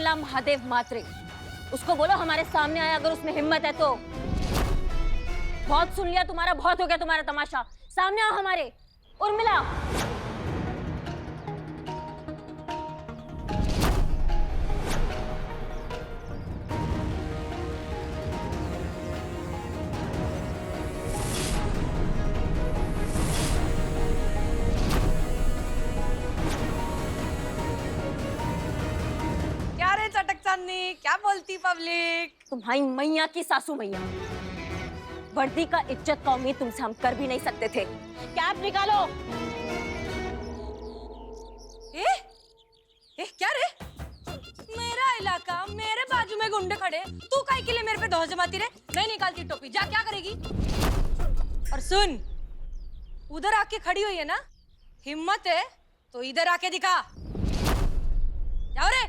उर्मिला महादेव मात्रे, उसको बोलो हमारे सामने आए अगर उसमें हिम्मत है तो। बहुत सुन लिया तुम्हारा, बहुत हो गया तुम्हारा तमाशा। सामने आओ हमारे। उर्मिला। क्या रे चटक चांदनी, क्या बोलती पब्लिक? तुम्हारी मैया की सासू मैया, वर्दी का इज्जत का उम्मीद तुमसे हम कर भी नहीं सकते थे। कैप निकालो। क्या रे? मेरा इलाका, मेरे बाजू में गुंडे खड़े, तू काहे के लिए मेरे पे धौंस जमाती रे? नहीं निकालती टोपी, जा क्या करेगी? और सुन, उधर आके खड़ी हुई है ना, हिम्मत है तो इधर आके दिखा। जाओ रे।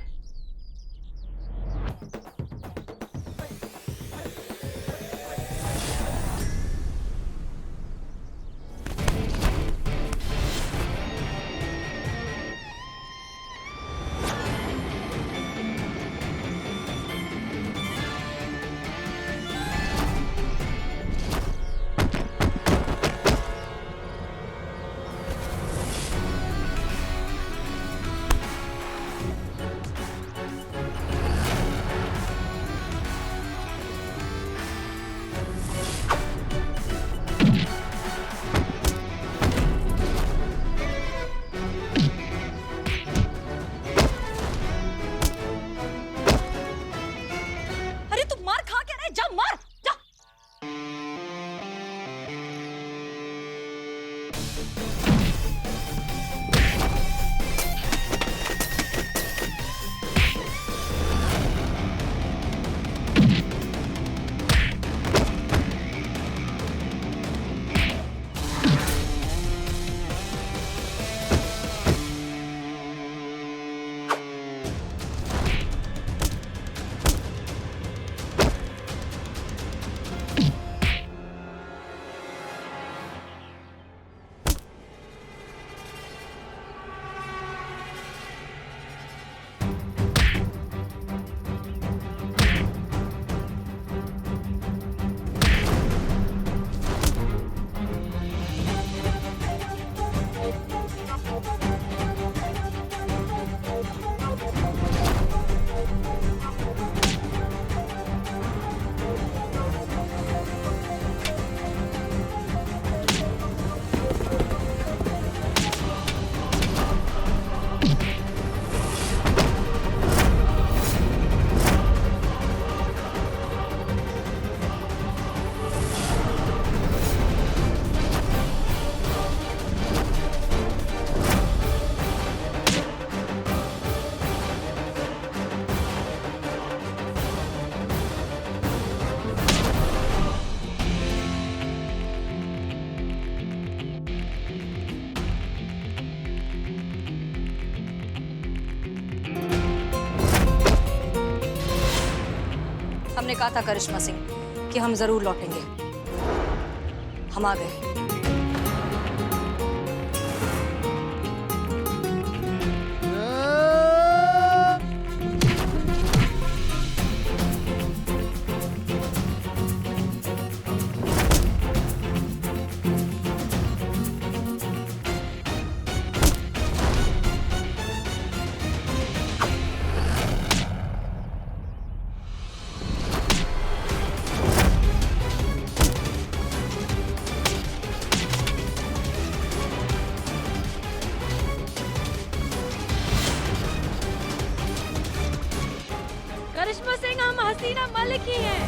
हमने कहा था करिश्मा सिंह कि हम जरूर लौटेंगे। हम आ गए। करिश्मा सिंह, हम हसीना मलिक ही हैं।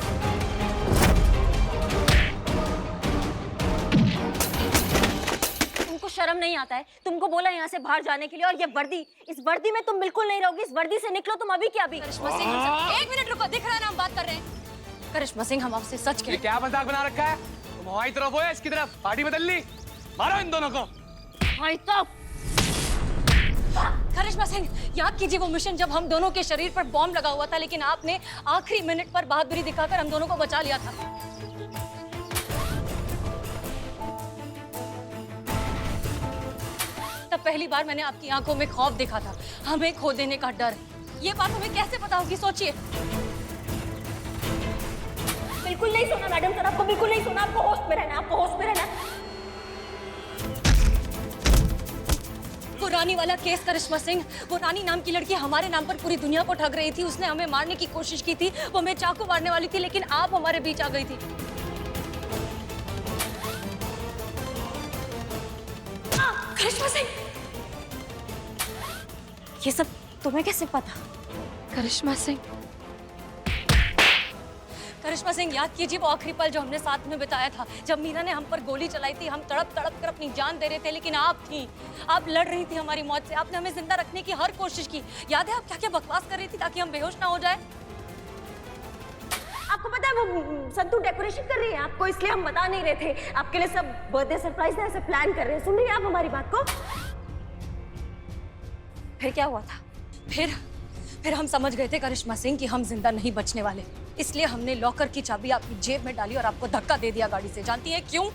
तुमको शर्म नहीं आता है? तुमको बोला यहाँ से बाहर जाने के लिए, और ये वर्दी, इस वर्दी में तुम बिल्कुल नहीं रहोगी। इस वर्दी से निकलो तुम अभी के अभी। करिश्मा सिंह, एक मिनट रुको, दिख रहा है ना हम बात कर रहे हैं। करिश्मा सिंह, हम आपसे सच कह। क्या मजाक बना रखा है? तुम हमारी तरफ हो या इसकी तरफ? पार्टी बदल ली? मारो इन दोनों को। करिश्मा सिंह, याद कीजिए वो मिशन जब हम दोनों के शरीर पर बॉम्ब लगा हुआ था, लेकिन आपने आखिरी मिनट पर बहादुरी दिखाकर हम दोनों को बचा लिया था। तब पहली बार मैंने आपकी आंखों में खौफ देखा था, हमें खो देने का डर। ये बात हमें कैसे पता होगी, सोचिए। बिल्कुल नहीं सुना मैडम सर, आपको बिल्कुल नहीं सुना। आपको होश में रहना, आपको होश में रहना। वो रानी वाला केस करिश्मा सिंह, वो रानी नाम की लड़की हमारे नाम पर पूरी दुनिया को ठग रही थी। उसने हमें मारने की कोशिश की थी, वो हमें चाकू मारने वाली थी, लेकिन आप हमारे बीच आ गई थी। करिश्मा सिंह, ये सब तुम्हें कैसे पता? करिश्मा सिंह, करिश्मा सिंह, याद कीजिए वो आखिरी पल जो हमने साथ में बिताया था, जब मीरा ने हम पर गोली चलाई थी। हम तड़प तड़प कर अपनी जान दे रहे थे, लेकिन आप थी, आप लड़ रही थी हमारी मौत से। आपने हमें जिंदा रखने की हर कोशिश की। याद है आप क्या क्या बकवास कर रही थी ताकि हम बेहोश ना हो जाए? आपको पता है वो संतू डेकोरेशन कर रही है आपको, इसलिए हम बता नहीं रहे थे। आपके लिए सब बर्थडे सरप्राइज ऐसे प्लान कर रहे हैं। सुन रही हैं आप हमारी बात को? फिर क्या हुआ था? फिर हम समझ गए थे करिश्मा सिंह कि हम जिंदा नहीं बचने वाले, इसलिए हमने लॉकर की चाबी आपकी जेब में डाली और आपको धक्का दे दिया गाड़ी से। जानती हैं क्यों?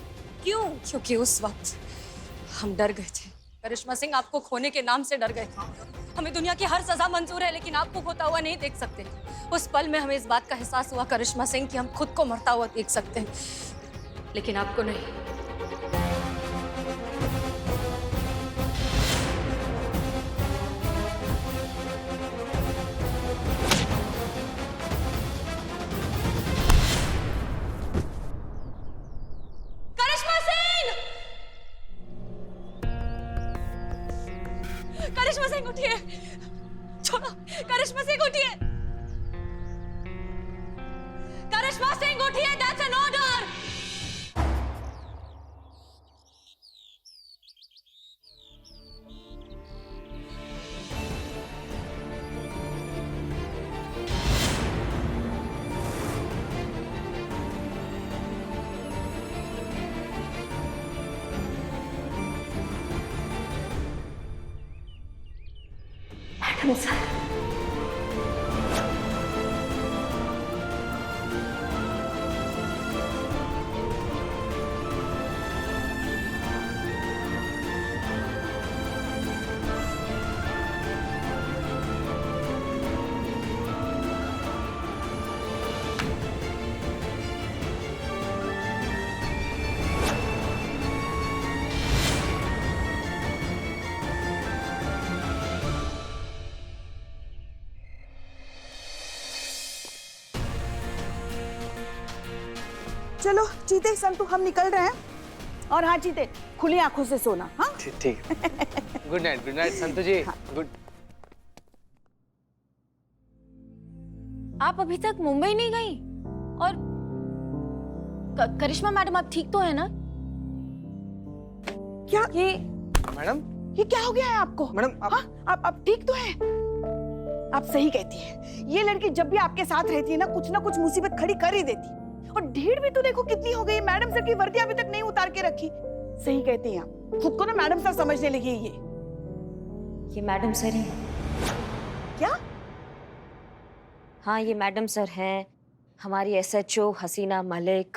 क्योंकि उस वक्त हम डर गए थे। करिश्मा सिंह, आपको खोने के नाम से डर गए थे। हमें दुनिया की हर सजा मंजूर है, लेकिन आपको खोता हुआ नहीं देख सकते। उस पल में हमें इस बात का एहसास हुआ करिश्मा सिंह कि हम खुद को मरता हुआ देख सकते हैं, लेकिन आपको नहीं। करिश्मा सिंह उठिए, छोड़ो। करिश्मा सिंह उठिए, करिश्मा सिंह उठिए, that's an order. Madam sir, चलो चीते संतु, हम निकल रहे हैं। और हाँ चीते, खुली आंखों से सोना। हाँ ठीक है। गुड नाइट संतु जी। गुड। आप अभी तक मुंबई नहीं गई? और करिश्मा मैडम, आप ठीक तो है ना? क्या मैडम, ये क्या हो गया है आपको? मैडम हाँ, आप ठीक तो है? आप सही कहती है, ये लड़की जब भी आपके साथ रहती है ना कुछ मुसीबत खड़ी कर ही देती। और ढीठ भी तो देखो कितनी हो गई। मैडम सर की वर्दी अभी तक नहीं उतार के रखी। सही कहती हैं आप, खुद को ना मैडम सर समझने लगी है ये मैडम सर है। क्या? हाँ, ये मैडम सर है, हमारी SHO हसीना मलिक,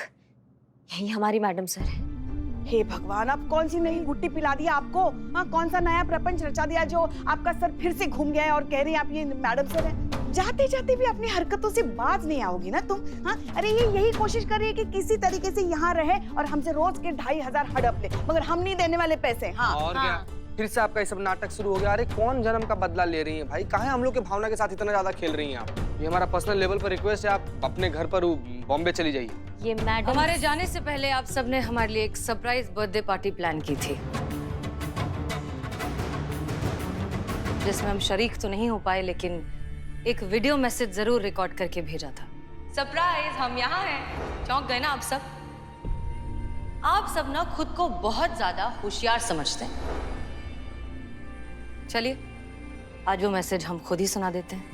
यही हमारी मैडम सर है। हे भगवान, आप कौन सी नई गुट्टी पिला दिया आपको? हाँ, कौन सा नया प्रपंच रचा दिया जो आपका सर फिर से घूम गया है और कह रही हैं आप ये मैडम सर है? जाते जाते भी अपनी हरकतों से बाज नहीं आओगी ना तुम? हाँ, अरे ये यही कोशिश कर रही है कि किसी तरीके से यहाँ रहे और हमसे रोज के 2500 हड़प ले, मगर हम नहीं देने वाले पैसे। हाँ और क्या, फिर से आपका ये सब नाटक शुरू हो गया। अरे कौन जन्म का बदला ले रही हैं भाई? काहे हम लोग के भावना के साथ इतना ज्यादा खेल रही हैं आप? ये हमारा पर्सनल लेवल पर रिक्वेस्ट है, आप अपने घर पर बॉम्बे चली जाइए। ये मैडम, हमारे जाने से पहले आप सबने हमारे लिए एक सरप्राइज बर्थडे पार्टी प्लान की थी, जिसमें हम शरीक तो नहीं हो पाए, लेकिन एक वीडियो मैसेज जरूर रिकॉर्ड करके भेजा था। सरप्राइज, हम यहाँ हैं। चौंक गए ना आप सब? आप सब ना खुद को बहुत ज्यादा होशियार समझते हैं। चलिए, आज वो मैसेज हम खुद ही सुना देते हैं।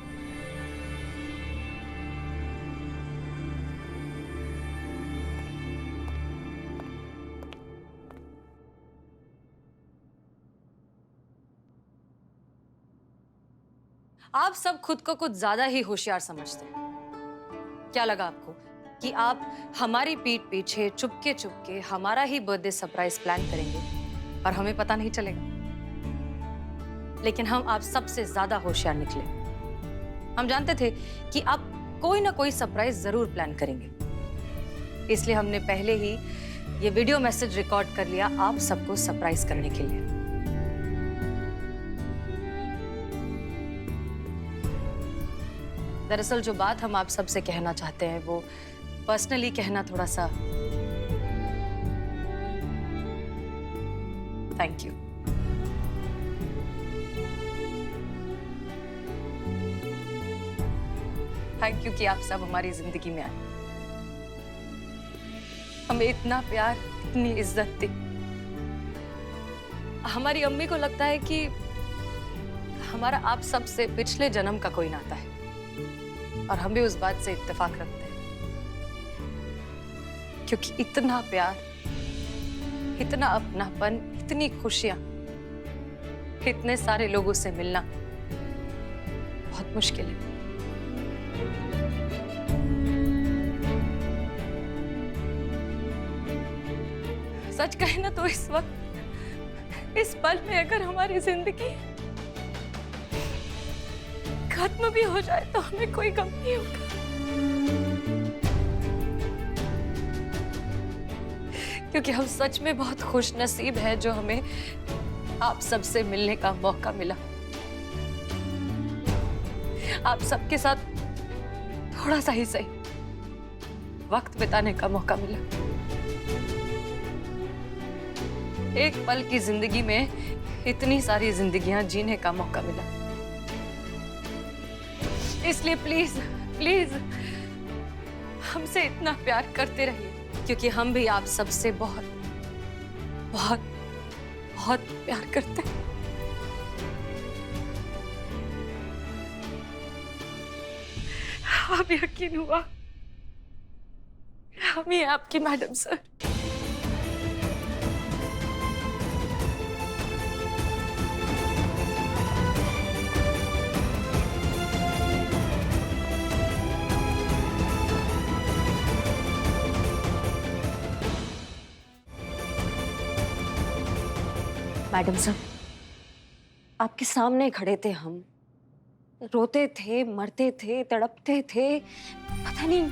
आप सब खुद को कुछ ज्यादा ही होशियार समझते हैं। क्या लगा आपको कि आप हमारी पीठ पीछे चुपके चुपके हमारा ही बर्थडे सरप्राइज प्लान करेंगे और हमें पता नहीं चलेगा? लेकिन हम आप सबसे ज्यादा होशियार निकले। हम जानते थे कि आप कोई ना कोई सरप्राइज जरूर प्लान करेंगे, इसलिए हमने पहले ही ये वीडियो मैसेज रिकॉर्ड कर लिया आप सबको सरप्राइज करने के लिए। दरअसल जो बात हम आप सबसे कहना चाहते हैं वो पर्सनली कहना थोड़ा सा। Thank you. थैंक यू कि आप सब हमारी जिंदगी में आए, हमें इतना प्यार, इतनी इज्जत दी। हमारी अम्मी को लगता है कि हमारा आप सब से पिछले जन्म का कोई नाता है, और हम भी उस बात से इत्तेफाक रखते हैं, क्योंकि इतना प्यार, इतना अपनापन, इतनी खुशियां, इतने सारे लोगों से मिलना बहुत मुश्किल है। सच कहे ना तो इस वक्त, इस पल में अगर हमारी जिंदगी खत्म भी हो जाए तो हमें कोई गम नहीं होगा, क्योंकि हम सच में बहुत खुश नसीब है जो हमें आप सबसे मिलने का मौका मिला, आप सबके साथ थोड़ा सा ही सही वक्त बिताने का मौका मिला। एक पल की जिंदगी में इतनी सारी जिंदगियां जीने का मौका मिला। इसलिए प्लीज प्लीज हमसे इतना प्यार करते रहिए, क्योंकि हम भी आप सबसे बहुत बहुत बहुत प्यार करते हैं। अब यकीन हुआ हम ही आपकी मैडम सर। मैडम सर, आपके सामने खड़े थे हम, रोते थे, मरते थे, तड़पते थे, पता नहीं,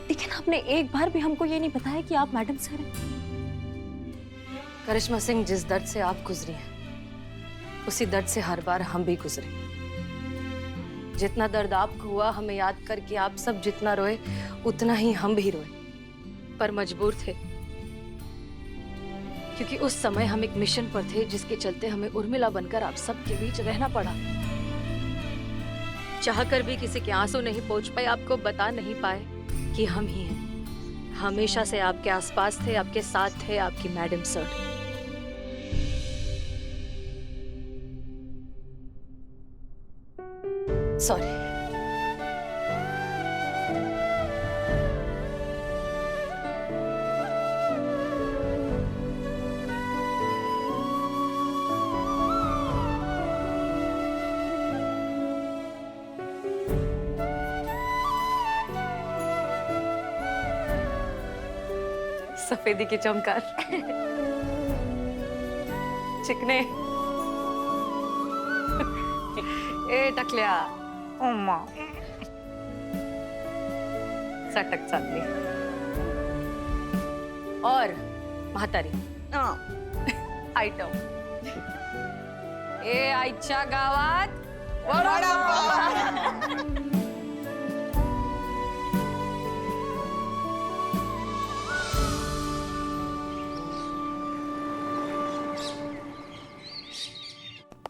लेकिन आपने एक बार भी हमको ये नहीं बताया कि आप मैडम सर हैं। करिश्मा सिंह, जिस दर्द से आप गुजरी हैं, उसी दर्द से हर बार हम भी गुजरे। जितना दर्द आपको हुआ हमें याद करके आप सब जितना रोए, उतना ही हम भी रोए, पर मजबूर थे, क्योंकि उस समय हम एक मिशन पर थे जिसके चलते हमें उर्मिला बनकर आप सबके बीच रहना पड़ा। चाहकर भी किसी के आंसू नहीं पहुंच पाए, आपको बता नहीं पाए कि हम ही हैं। हमेशा से आपके आसपास थे, आपके साथ थे, आपकी मैडम सर। सॉरी। सफेदी की चमकार, चिकने, ए टकलिया, सटक चालली, और म्हातारी आयटम, ए आईच्या गावात वडापाव।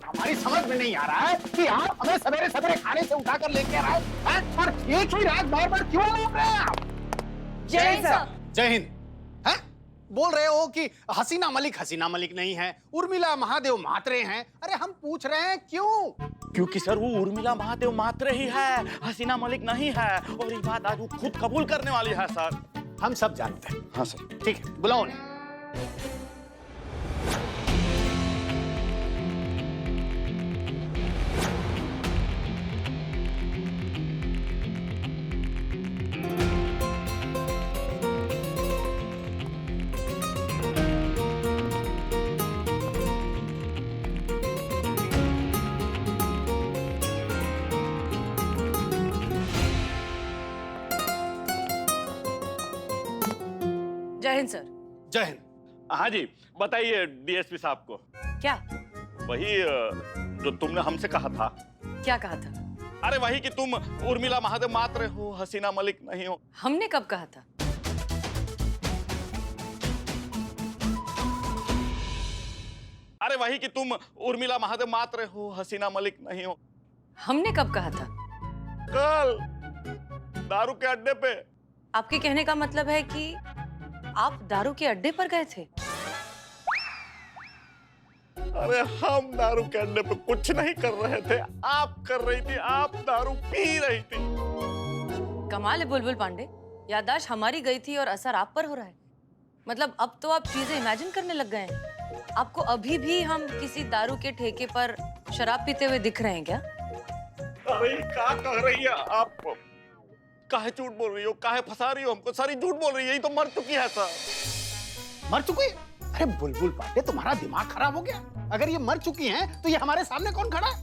हमारी समझ में नहीं आ रहा है कि आप हमें सवेरे सवेरे खाने से उठा कर लेके आ रहे हैं, और एक ही रात बार बार क्यों लौट रहे हैं आप? जय हिंद सर। जय हिंद। हैं? बोल रहे हो कि हसीना मलिक नहीं है, उर्मिला महादेव म्हात्रे हैं। अरे हम पूछ रहे हैं क्यों? क्योंकि सर वो उर्मिला महादेव म्हात्रे ही है, हसीना मलिक नहीं है, और ये बात आज वो खुद कबूल करने वाली है सर। हम सब जानते हैं। हाँ सर। ठीक है, बुलाओ उन्हें। जय हिंद सर। जय हिंद। हाँ जी, बताइए डीएसपी साहब को। क्या? वही जो तुमने हमसे कहा था। क्या कहा था? अरे वही कि तुम उर्मिला महादेव मात्र हो, हसीना मलिक नहीं हो। हमने कब कहा था? अरे वही कि तुम उर्मिला महादेव मात्र हो, हसीना मलिक नहीं हो। हमने कब कहा था? कल दारू के अड्डे पे। आपके कहने का मतलब है कि आप दारू के अड्डे पर गए थे? अरे हम दारू के अड्डे पे कुछ नहीं कर रहे थे, आप कर रही थी, आप दारू पी रही थी। कमाल है बुलबुल पांडे, याददाश्त हमारी गई थी और असर आप पर हो रहा है। मतलब अब तो आप चीजें इमेजिन करने लग गए हैं। आपको अभी भी हम किसी दारू के ठेके पर शराब पीते हुए दिख रहे हैं क्या? अरे क्या कह रही है आप? काहे झूठ बोल रही हो, काहे फंसा रही हो हमको? सारी झूठ बोल रही है, ये तो मर चुकी है सर। मर चुकी है? अरे बुलबुल पांडे, तुम्हारा दिमाग खराब हो गया? अगर ये मर चुकी हैं, तो ये हमारे सामने कौन खड़ा है?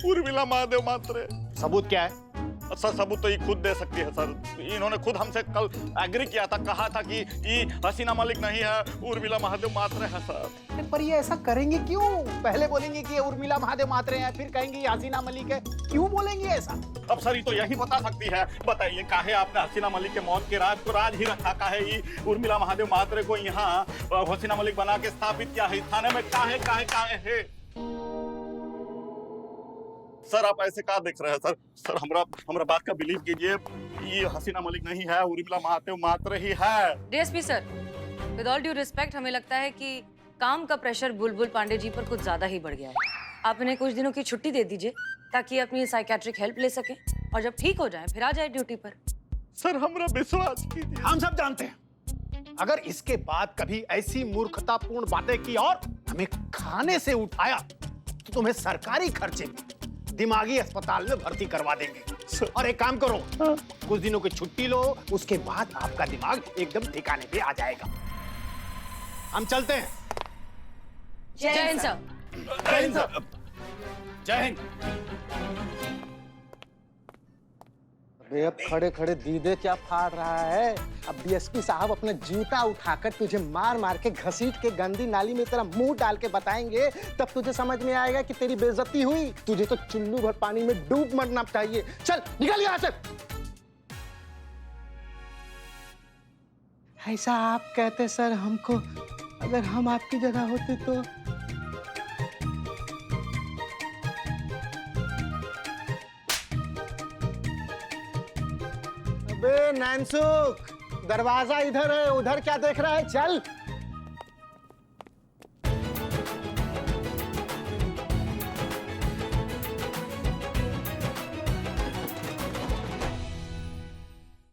उर्मिला महादेव मात्रे। सबूत क्या है? सर सबूत तो ये खुद दे सकती है सर। इन्होंने खुद हमसे कल एग्री किया था, कहा था कि ये हसीना मलिक नहीं है, उर्मिला महादेव मात्रे है सर। पर ये ऐसा करेंगे क्यों? पहले बोलेंगे कि ये उर्मिला महादेव मात्रे हैं, फिर कहेंगे ये हसीना मलिक है। क्यों बोलेंगे ऐसा? अब सर ये तो यही बता सकती है। बताइए काहे आपने हसीना मलिक के मौत के राज को राज ही रखा? काहे ये उर्मिला महादेव मात्रे को यहाँ हसीना मलिक बना के स्थापित किया है थाने में? काहे काहे काहे है? सर आप ऐसे क्या देख रहे हैं सर? सर हमरा बात का बिलीव कीजिए, ये हसीना मलिक नहीं है, उर्मिला महादेव मात्र ही है। DSP sir, with all due respect, हमें लगता है कि काम का प्रेशर बुलबुल पांडे जी पर कुछ ज्यादा ही बढ़ गया है। आप इन्हें कुछ दिनों की छुट्टी दे दीजिए ताकि अपनी साइकेट्रिक हेल्प ले सकें और जब ठीक हो जाए फिर आ जाए ड्यूटी पर। सर हमरा विश्वास कीजिए। हम सब जानते हैं, अगर इसके बाद कभी ऐसी मूर्खतापूर्ण बातें की और हमें खाने से उठाया तो तुम्हें सरकारी खर्चे में दिमागी अस्पताल में भर्ती करवा देंगे। और एक काम करो, कुछ दिनों की छुट्टी लो, उसके बाद आपका दिमाग एकदम ठिकाने पे आ जाएगा। हम चलते हैं। जय हिंद सर। जय हिंद सर। जय हिंद। अबे अब खड़े खड़े दीदे क्या फाड़ रहा है? अब डीएसपी साहब अपना जूता उठाकर तुझे मार मार के घसीट के गंदी नाली में तेरा मुंह डाल के बताएंगे, तब तुझे समझ में आएगा कि तेरी बेइज्जती हुई। तुझे तो चुल्लू भर पानी में डूब मरना चाहिए। चल निकल यहाँ से। ऐसा आप कहते सर हमको, अगर हम आपकी जगह होते तो? अबे नैनसुख, दरवाजा इधर है, उधर क्या देख रहा है? चल।